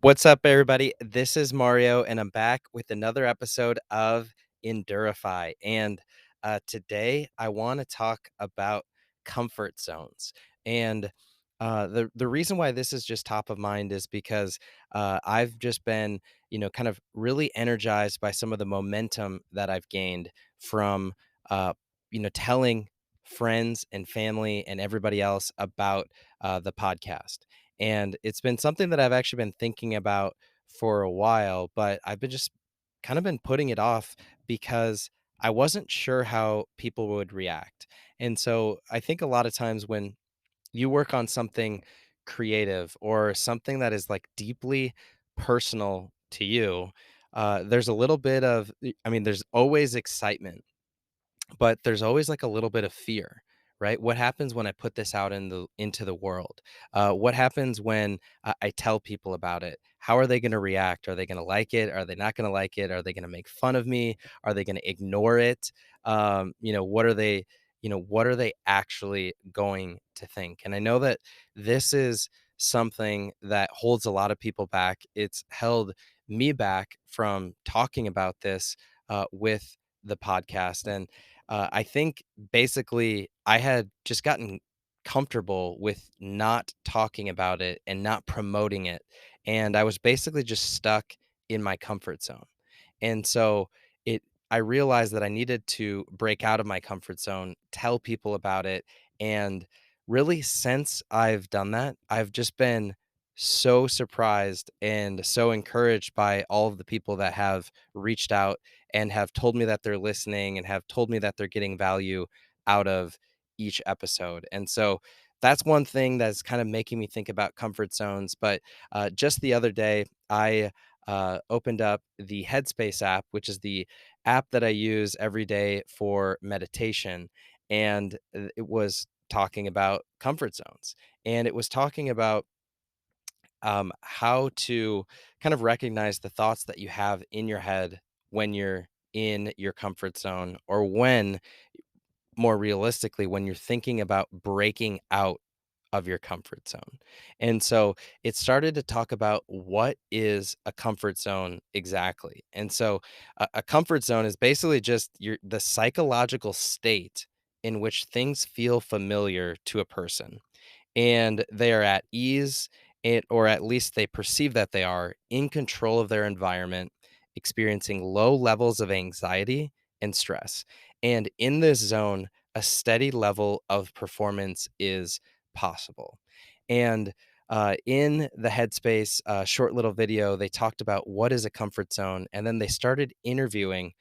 What's up, everybody? This is Mario, and I'm back with another episode of Endurify. And today, I want to talk about comfort zones. And the reason why this is just top of mind is because I've just been, kind of really energized by some of the momentum that I've gained from, uh, telling friends and family and everybody else about the podcast. And it's been something that I've actually been thinking about for a while, but I've been just kind of been putting it off because I wasn't sure how people would react. And so I think a lot of times when you work on something creative or something that is like deeply personal to you, there's a little bit of, I mean, there's always excitement, but there's always like a little bit of fear, right? What happens when I put this out into the world? What happens when I tell people about it? How are they going to react? Are they going to like it? Are they not going to like it? Are they going to make fun of me? Are they going to ignore it? What are they? What are they actually going to think? And I know that this is something that holds a lot of people back. It's held me back from talking about this with the podcast. And I think basically I had just gotten comfortable with not talking about it and not promoting it. And I was basically just stuck in my comfort zone. And so it, I realized that I needed to break out of my comfort zone, tell people about it. And really, since I've done that, I've just been so surprised and so encouraged by all of the people that have reached out and have told me that they're listening and have told me that they're getting value out of each episode. And so that's one thing that's kind of making me think about comfort zones. But just the other day, I opened up the Headspace app, which is the app that I use every day for meditation. And it was talking about comfort zones. And it was talking about how to kind of recognize the thoughts that you have in your head when you're in your comfort zone, or when, more realistically, when you're thinking about breaking out of your comfort zone. And so it started to talk about what is a comfort zone exactly. And so a comfort zone is basically just the psychological state in which things feel familiar to a person and they are at ease, or at least they perceive that they are in control of their environment, experiencing low levels of anxiety and stress. And in this zone, a steady level of performance is possible. And in the Headspace short little video, they talked about what is a comfort zone. And then they started interviewing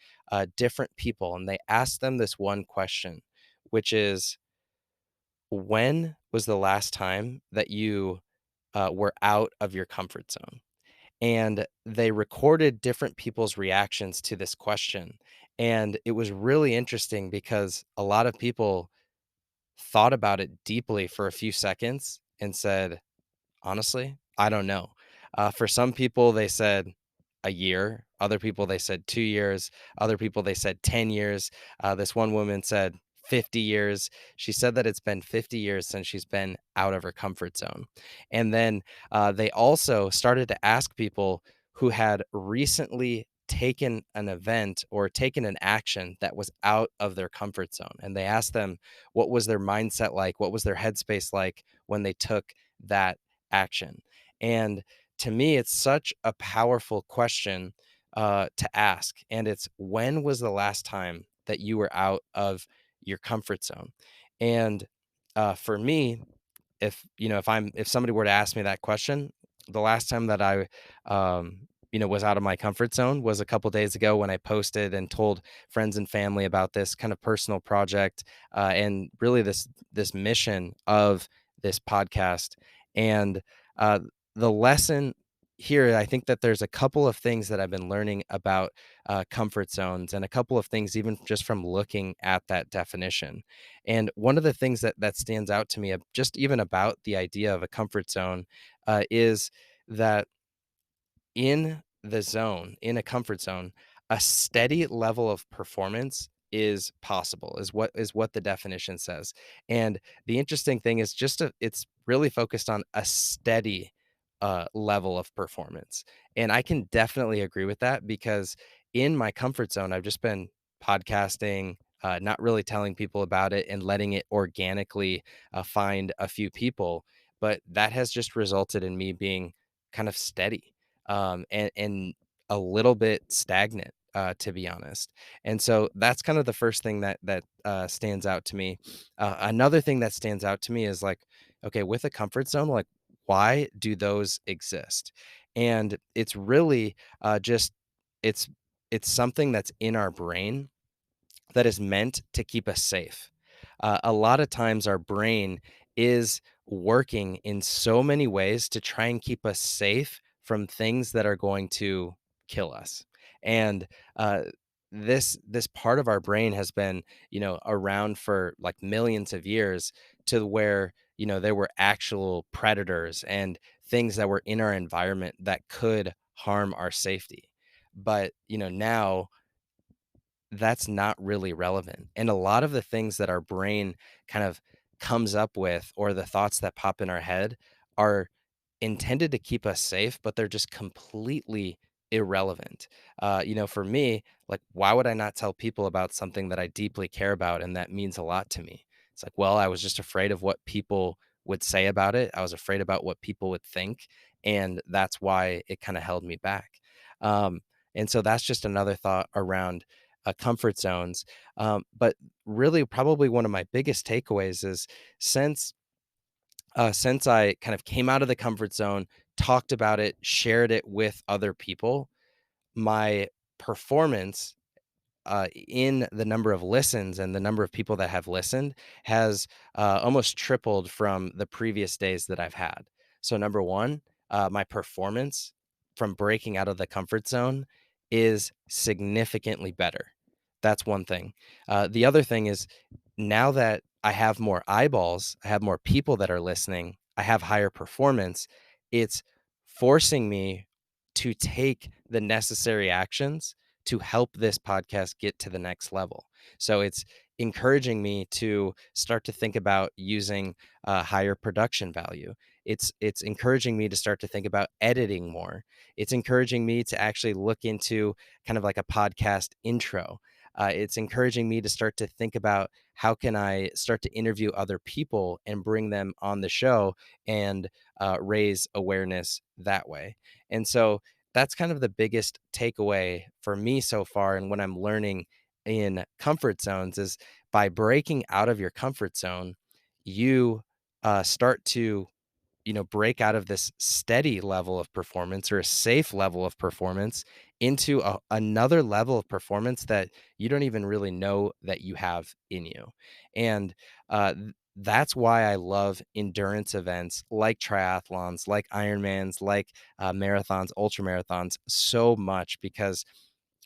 different people and they asked them this one question, which is, when was the last time that you were out of your comfort zone? And they recorded different people's reactions to this question. And it was really interesting because a lot of people thought about it deeply for a few seconds and said, honestly, I don't know. For some people, they said a year. Other people, they said 2 years. Other people, they said 10 years. This one woman said 50 years. She said that it's been 50 years since she's been out of her comfort zone. And then they also started to ask people who had recently taken an event or taken an action that was out of their comfort zone. And they asked them, what was their mindset like? What was their headspace like when they took that action? And to me, it's such a powerful question to ask. And it's, when was the last time that you were out of your comfort zone? And for me, if somebody were to ask me that question, the last time that I was out of my comfort zone was a couple days ago when I posted and told friends and family about this kind of personal project, and really this mission of this podcast. And uh, the lesson here, I think that there's a couple of things that I've been learning about comfort zones, and a couple of things even just from looking at that definition. And one of the things that stands out to me, just even about the idea of a comfort zone, is that in a comfort zone, a steady level of performance is possible, is what the definition says. And the interesting thing is it's really focused on a steady level of performance. And I can definitely agree with that because in my comfort zone, I've just been podcasting, not really telling people about it and letting it organically find a few people. But that has just resulted in me being kind of steady and a little bit stagnant. To be honest, and so that's kind of the first thing that stands out to me. Another thing that stands out to me is like, okay, with a comfort zone, like why do those exist? And it's really just it's it's something that's in our brain that is meant to keep us safe. A lot of times, our brain is working in so many ways to try and keep us safe from things that are going to kill us. And uh, this part of our brain has been, around for like millions of years, to where there were actual predators and things that were in our environment that could harm our safety. But now that's not really relevant. And a lot of the things that our brain kind of comes up with, or the thoughts that pop in our head, are intended to keep us safe, but they're just completely irrelevant. For me, like, why would I not tell people about something that I deeply care about and that means a lot to me? It's like, well, I was just afraid of what people would say about it. I was afraid about what people would think. And that's why it kind of held me back. Um, and so that's just another thought around comfort zones. But really, probably one of my biggest takeaways is since since I kind of came out of the comfort zone, talked about it, shared it with other people, my performance in the number of listens and the number of people that have listened has almost tripled from the previous days that I've had. So, number one, my performance from breaking out of the comfort zone is significantly better. That's one thing. The other thing is, now that I have more eyeballs, I have more people that are listening, I have higher performance, it's forcing me to take the necessary actions to help this podcast get to the next level. So it's encouraging me to start to think about using higher production value. It's encouraging me to start to think about editing more. It's encouraging me to actually look into kind of like a podcast intro. It's encouraging me to start to think about how can I start to interview other people and bring them on the show and raise awareness that way. And so that's kind of the biggest takeaway for me so far. And when I'm learning in comfort zones is by breaking out of your comfort zone, you start to break out of this steady level of performance or a safe level of performance into another level of performance that you don't even really know that you have in you. And that's why I love endurance events like triathlons, like Ironmans, like marathons, ultra marathons so much, because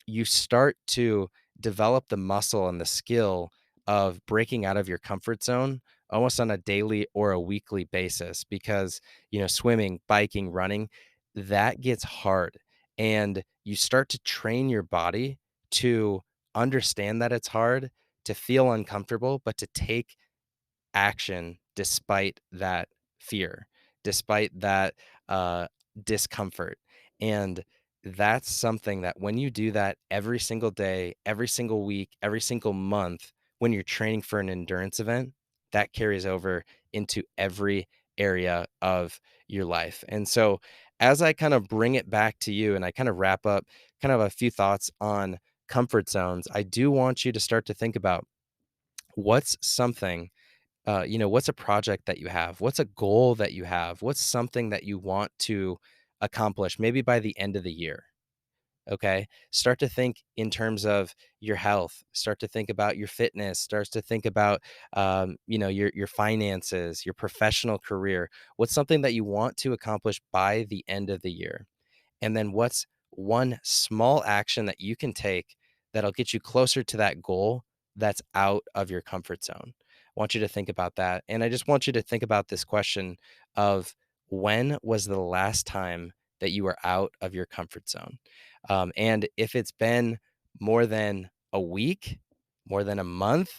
you start to develop the muscle and the skill of breaking out of your comfort zone almost on a daily or a weekly basis, because swimming, biking, running, that gets hard, and you start to train your body to understand that it's hard, to feel uncomfortable, but to take action despite that fear, despite that uh, discomfort. And that's something that when you do that every single day, every single week, every single month, when you're training for an endurance event, that carries over into every area of your life. And so, as I kind of bring it back to you and I kind of wrap up kind of a few thoughts on comfort zones, I do want you to start to think about what's something what's a project that you have? What's a goal that you have? What's something that you want to accomplish maybe by the end of the year? Okay. Start to think in terms of your health. Start to think about your fitness. Starts to think about, your finances, your professional career. What's something that you want to accomplish by the end of the year? And then what's one small action that you can take that'll get you closer to that goal that's out of your comfort zone? I want you to think about that. And I just want you to think about this question of, when was the last time that you were out of your comfort zone? And if it's been more than a week, more than a month,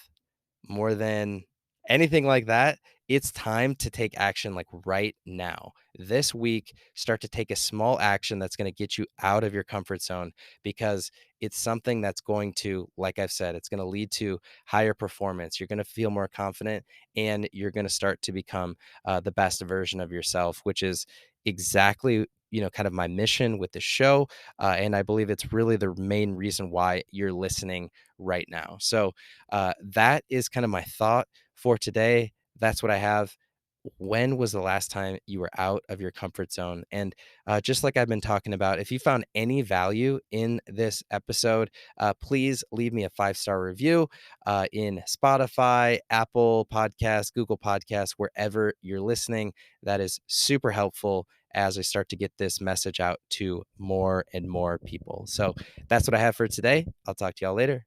more than anything like that, it's time to take action like right now. This week, start to take a small action that's going to get you out of your comfort zone because it's something that's going to, like I've said, it's going to lead to higher performance. You're going to feel more confident and you're going to start to become the best version of yourself, which is exactly kind of my mission with the show, and I believe it's really the main reason why you're listening right now. So that is kind of my thought for today. That's what I have. When was the last time you were out of your comfort zone? And just like I've been talking about, if you found any value in this episode, please leave me a 5-star review in Spotify, Apple Podcasts, Google Podcasts, wherever you're listening. That is super helpful as I start to get this message out to more and more people. So that's what I have for today. I'll talk to y'all later.